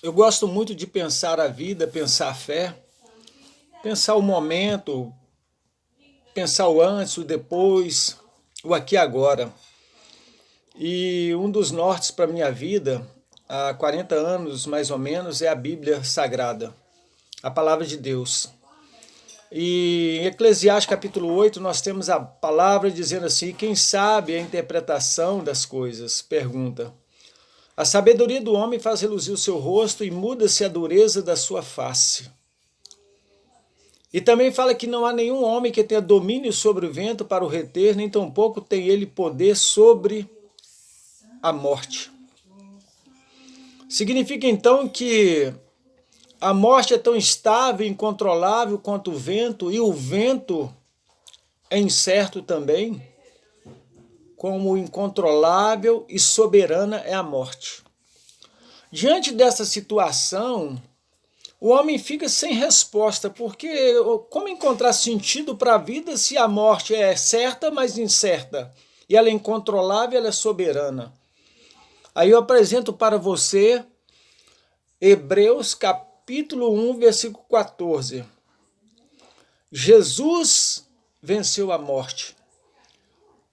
Eu gosto muito de pensar a vida, pensar a fé, pensar o momento, pensar o antes, o depois, o aqui e agora. E um dos nortes para a minha vida, há 40 anos mais ou menos, é a Bíblia Sagrada, a Palavra de Deus. E em Eclesiastes capítulo 8 nós temos a palavra dizendo assim: quem sabe a interpretação das coisas? Pergunta. A sabedoria do homem faz reluzir o seu rosto e muda-se a dureza da sua face. E também fala que não há nenhum homem que tenha domínio sobre o vento para o reter, nem tampouco tem ele poder sobre a morte. Significa então que a morte é tão estável e incontrolável quanto o vento, e o vento é incerto também, como incontrolável e soberana é a morte. Diante dessa situação, o homem fica sem resposta, porque como encontrar sentido para a vida se a morte é certa, mas incerta? E ela é incontrolável, ela é soberana. Aí eu apresento para você Hebreus capítulo 1, versículo 14. Jesus venceu a morte.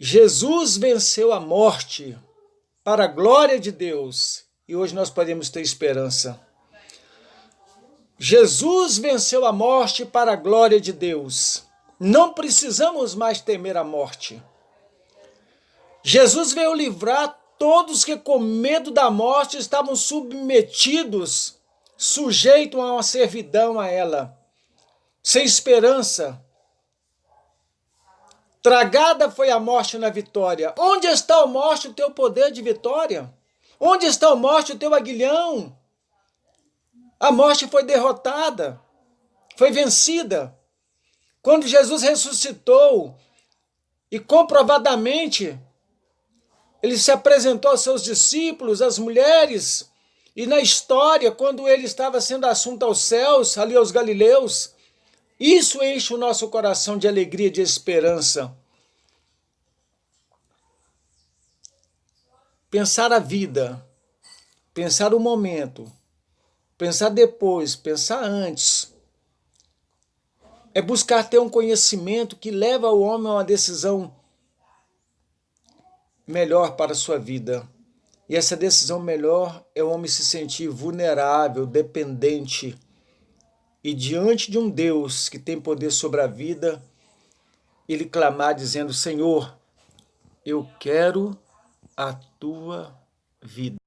Jesus venceu a morte para a glória de Deus. E hoje nós podemos ter esperança. Jesus venceu a morte para a glória de Deus. Não precisamos mais temer a morte. Jesus veio livrar todos que com medo da morte estavam submetidos, sujeitos a uma servidão a ela, sem esperança. Tragada foi a morte na vitória. Onde está, a morte, o teu poder de vitória? Onde está, a morte, o teu aguilhão? A morte foi derrotada, foi vencida. Quando Jesus ressuscitou e comprovadamente ele se apresentou aos seus discípulos, às mulheres, e na história, quando ele estava sendo assunto aos céus, ali aos galileus, isso enche o nosso coração de alegria e de esperança. Pensar a vida, pensar o momento, pensar depois, pensar antes, é buscar ter um conhecimento que leva o homem a uma decisão melhor para a sua vida. E essa decisão melhor é o homem se sentir vulnerável, dependente, e diante de um Deus que tem poder sobre a vida, ele clamar dizendo: Senhor, eu quero a tua vida.